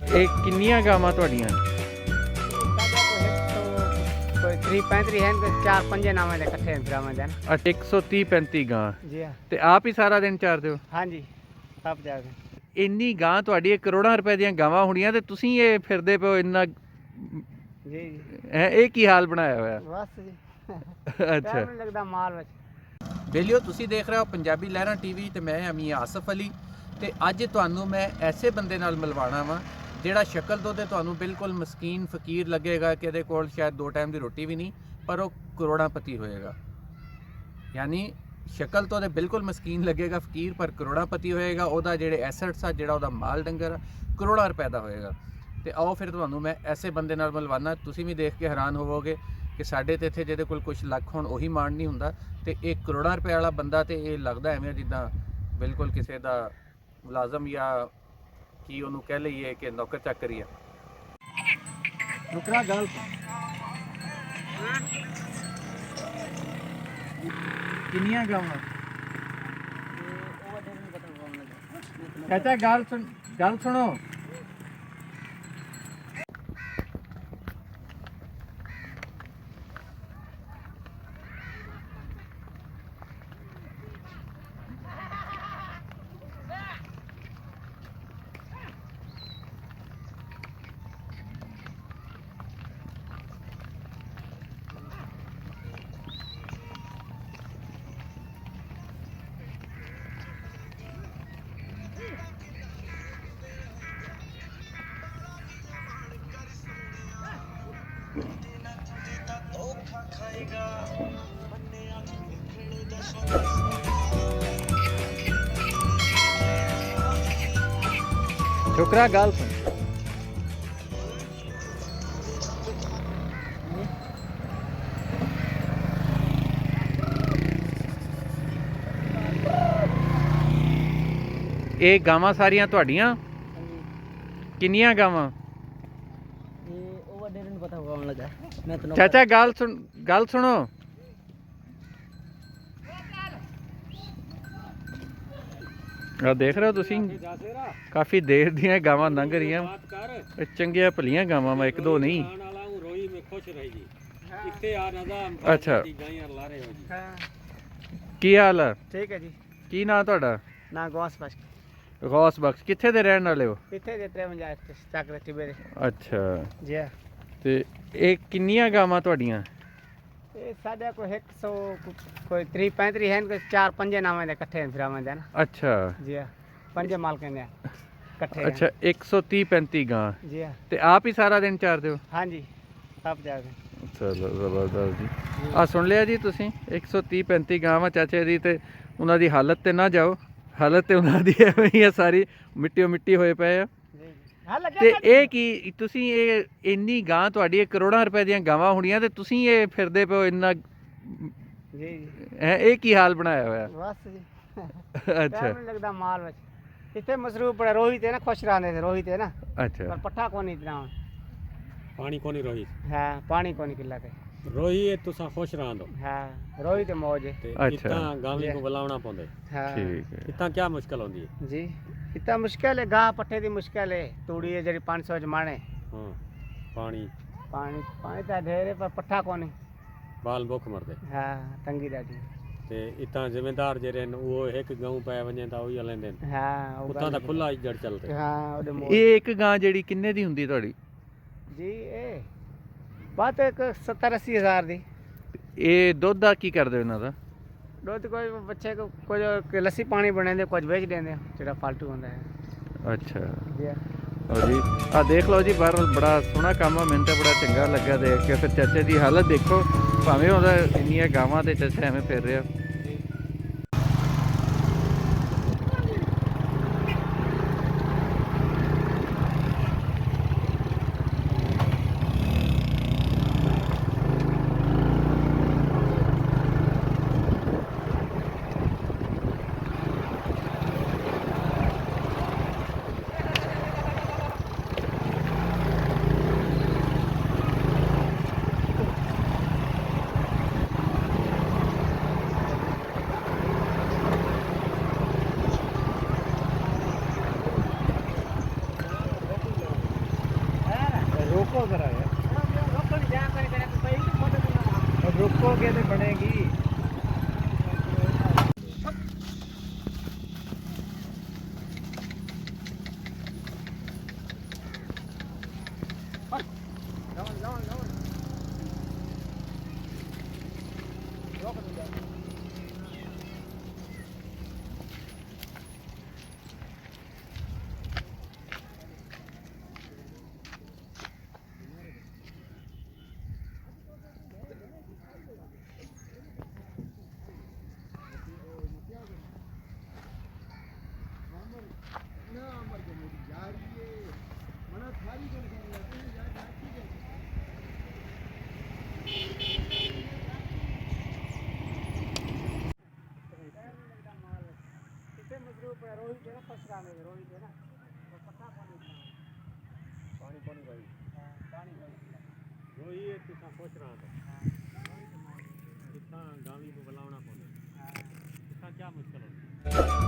ਇਹ ਕਿੰਨੀਆਂ ਗਾਵਾਂ ਤੁਹਾਡੀਆਂ? कोई 30-35 हैं, कोई 4-5 नाम है इकट्ठे हैं फिर में ना। ਅੱਛਾ 130-35 ਗਾਂ जी हाँ। ਤੇ ਆਪ ਹੀ ਸਾਰਾ ਦਿਨ ਚਾਰਦੇ ਹੋ? हाँ जी, सब जाके। ਇੰਨੀ ਗਾਂ ਤੁਹਾਡੀ, ਇਹ ਕਰੋੜਾਂ ਰੁਪਏ ਦੀਆਂ ਗਾਵਾਂ ਹੋਣੀਆਂ ਤੇ ਤੁਸੀਂ ਇਹ ਫਿਰਦੇ ਪਿਓ ਇੰਨਾ। जी जी। ਇਹ ਕੀ ਹਾਲ ਬਣਾਇਆ ਹੋਇਆ? बस जी। ਅੱਛਾ टाइम नहीं लगता माल बच। ਬੇਲੀਓ, ਤੁਸੀਂ ਦੇਖ ਰਹੇ ਹੋ ਪੰਜਾਬੀ ਲਹਿਰਾਂ ਟੀਵੀ ਤੇ ਮੈਂ ਅਮੀ ਆਸਫ ਅਲੀ। ਤੇ ਅੱਜ ਤੁਹਾਨੂੰ ਮੈਂ ਐਸੇ ਬੰਦੇ ਨਾਲ ਮਿਲਵਾਉਣਾ ਵਾਂ ਜਿਹੜਾ ਸ਼ਕਲ ਤੋਂ ਤੇ ਤੁਹਾਨੂੰ ਬਿਲਕੁਲ ਮਸਕੀਨ ਫਕੀਰ ਲੱਗੇਗਾ ਕਿ ਇਹਦੇ ਕੋਲ ਸ਼ਾਇਦ 2 ਟਾਈਮ ਦੀ ਰੋਟੀ ਵੀ ਨਹੀਂ, ਪਰ ਉਹ ਕਰੋੜਾਪਤੀ ਹੋਏਗਾ। ਯਾਨੀ ਸ਼ਕਲ ਤੋਂ ਤੇ ਬਿਲਕੁਲ ਮਸਕੀਨ ਲੱਗੇਗਾ, ਫਕੀਰ, ਪਰ ਕਰੋੜਾਪਤੀ ਹੋਏਗਾ। ਉਹਦਾ ਜਿਹੜੇ ਐਸੈਟਸ ਆ, ਜਿਹੜਾ ਉਹਦਾ ਮਾਲ ਡੰਗਰ ਆ, ਕਰੋੜਾਂ ਰੁਪਏ ਦਾ ਹੋਏਗਾ। ਤੇ ਆਓ ਫਿਰ ਤੁਹਾਨੂੰ ਮੈਂ ਐਸੇ ਬੰਦੇ ਨਾਲ ਮਿਲਵਾਉਣਾ। ਤੁਸੀਂ ਵੀ ਦੇਖ ਕੇ ਹੈਰਾਨ ਹੋਵੋਗੇ ਕਿ ਸਾਡੇ ਤੇ ਇੱਥੇ ਜਿਹਦੇ ਕੋਲ ਕੁਛ ਲੱਖ ਹੋਣ ਉਹੀ ਮਾਣ ਨਹੀਂ ਹੁੰਦਾ, ਤੇ ਇਹ ਕਰੋੜਾਂ ਰੁਪਏ ਵਾਲਾ ਬੰਦਾ ਤੇ ਇਹ ਲੱਗਦਾ ਐਵੇਂ ਜਿੱਦਾਂ ਬਿਲਕੁਲ ਕਿਸੇ ਦਾ ਮੁਲਾਜ਼ਮ ਜਾਂ ਕੀ ਉਹਨੂੰ ਕਹਿ ਲਈਏ ਕਿ ਨੌਕਰ ਚਾਕਰੀ ਆ। रुकना गल ਕਿੰਨੀਆਂ ਗਾਵਾਂ? ਚਾਚਾ ਗੱਲ ਸੁਣੋ। छोकरा गाल सुन। ਇਹ ਗਾਵਾਂ ਸਾਰੀਆਂ ਤੁਹਾਡੀਆਂ? ਕਿੰਨੀਆਂ ਗਾਵਾਂ? ਉਹ ਵੱਡੇ ਨੂੰ ਪਤਾ ਹੋਣ ਲੱਗਾ। ਮੈਂ ਤਾਂ ਚਾਚਾ ਗੱਲ ਸੁਣੋ। ਆ ਦੇਖ ਰਹੇ ਹੋ ਤੁਸੀਂ, ਕਾਫੀ ਦੇਰ ਦੀਆਂ ਗਾਵਾਂ ਲੰਘ ਰਹੀਆਂ। ਇਹ ਚੰਗੀਆਂ ਭਲੀਆਂ ਗਾਵਾਂ ਵਾ, ਇੱਕ ਦੋ ਨਹੀਂ। ਅੱਛਾ, ਕੀ ਹਾਲ ਆ? ਠੀਕ ਹੈ ਜੀ। ਕੀ ਨਾਂ ਤੁਹਾਡਾ? ਨਾ ਗੌਸ ਬਖਸ਼। ਗੌਸ ਬਖਸ਼, ਕਿੱਥੇ ਦੇ ਰਹਿਣ ਵਾਲੇ ਹੋ? ਕਿੱਥੇ ਦੇ 53 ਚੱਕ ਦੇ ਟਿਬੇ ਦੇ। ਅੱਛਾ, ਜੀ ਹਾਂ। ਤੇ ਇਹ ਕਿੰਨੀਆਂ ਗਾਵਾਂ ਤੁਹਾਡੀਆਂ? ਇਹ ਸਾਡੇ ਕੋਈ 100 ਕੋਈ 30-35 हैं, कोई 4-5 नाम है इकट्ठे हैं फिर में ना। ਅੱਛਾ जी हाँ, 5 माल के ने इकट्ठे। ਅੱਛਾ 130-35 ਗਾਂ जी हाँ। ਤੇ ਆਪ ਹੀ ਸਾਰਾ ਦਿਨ ਚਾਰਦੇ ਹੋ? हाँ जी, सब जाके। ਚਲੋ ਜ਼ਬਰਦਸਤ ਜੀ। ਆ ਸੁਣ ਲਿਆ ਜੀ ਤੁਸੀਂ, 130-35 ਗਾਵਾਂ ਚਾਚੇ ਦੀ। ਤੇ ਉਹਨਾਂ ਦੀ ਹਾਲਤ ਤੇ ਨਾ ਜਾਓ, ਹਾਲਤ ਤੇ ਉਹਨਾਂ ਦੀ ਐਵੇਂ ਹੀ ਆ, ਸਾਰੀ ਮਿੱਟੀ ਮਿੱਟੀ ਹੋਏ ਪਏ ਆ। ਤੇ ਇਹ ਕੀ ਤੁਸੀਂ, ਇਹ ਇੰਨੀ ਗਾਂ ਤੁਹਾਡੀ, ਇਹ ਕਰੋੜਾਂ ਰੁਪਏ ਦੀਆਂ ਗਾਵਾਂ ਹੋਣੀਆਂ ਤੇ ਤੁਸੀਂ ਇਹ ਫਿਰਦੇ ਪਿਓ ਇੰਨਾ। जी जी। ਇਹ ਕੀ ਹਾਲ ਬਣਾਇਆ ਹੋਇਆ? बस जी। ਅੱਛਾ टाइम नहीं लगता माल बच। इतने मसरूफ पड़े रोहित है ना, खुश रहने थे रोहित है ना, ਅੱਛਾ पर पट्ठा कौन इतना पानी कोनी रोही है, पानी कौन किला के रोही है तुसा खुश रहंदो है। रोहित मौज है। ते अच्छा। इतना गांवी को बुलावना पौंदे। हाँ ਠੀਕ ਹੈ। इतना क्या मुश्किल होंदी है? जी। इतना मुश्किल है, गाह पट्ठे की मुश्किल है। तूड़ी है जरी 500 च माने। हां पानी पानी पानी तो ढेर है, पर पट्ठा कौन है। बाल भुख मरदे। हाँ तंगी ॾाढी। ते इतना जिम्मेदार जेरे न वो एक गऊ पै वने ता ओही लेंदे न। हाँ उता दा खुला ही जड़ चलते। हाँ ओडे मोह। ਇਹ ਇੱਕ ਗਾਂ ਜਿਹੜੀ ਕਿੰਨੇ ਦੀ ਹੁੰਦੀ ਤੁਹਾਡੀ? जी ए बात एक 70-80 हज़ार दी। ਇਹ ਦੁੱਧ ਦਾ ਕੀ ਕਰਦੇ ਹੋ ਇਹਨਾਂ ਦਾ? दुध कोई बच्चे को कोई लस्सी पानी बने दे, कुछ बेच देंगे जेड़ा फालतू होंदा है। ਅੱਛਾ जी ਲਓ ਜੀ, ਆ ਦੇਖ ਲਓ ਜੀ, ਬਾਹਰ ਬੜਾ ਸੋਹਣਾ ਕੰਮ ਆ। ਮੈਨੂੰ ਤਾਂ ਬੜਾ ਚੰਗਾ ਲੱਗਾ ਦੇਖ ਕੇ। ਫਿਰ ਚਾਚੇ ਦੀ ਹਾਲਤ ਦੇਖੋ, ਭਾਵੇਂ ਉਹਦਾ ਇੰਨੀਆਂ ਗਾਵਾਂ ਤੇ ਚਾਚਾ ਐਵੇਂ ਫਿਰ ਰਿਹਾ। रोको जरा यार, रोको जा कर भाई फोटो बना अब रोकोगे तो बनेगी। रोहित है ना पसरा में रोहित है ना वो पक्का पानी पानी भाई पानी वही है तुसा पूछ रहा था कितना गावी को बुलाना पड़े कितना क्या मुश्किल हो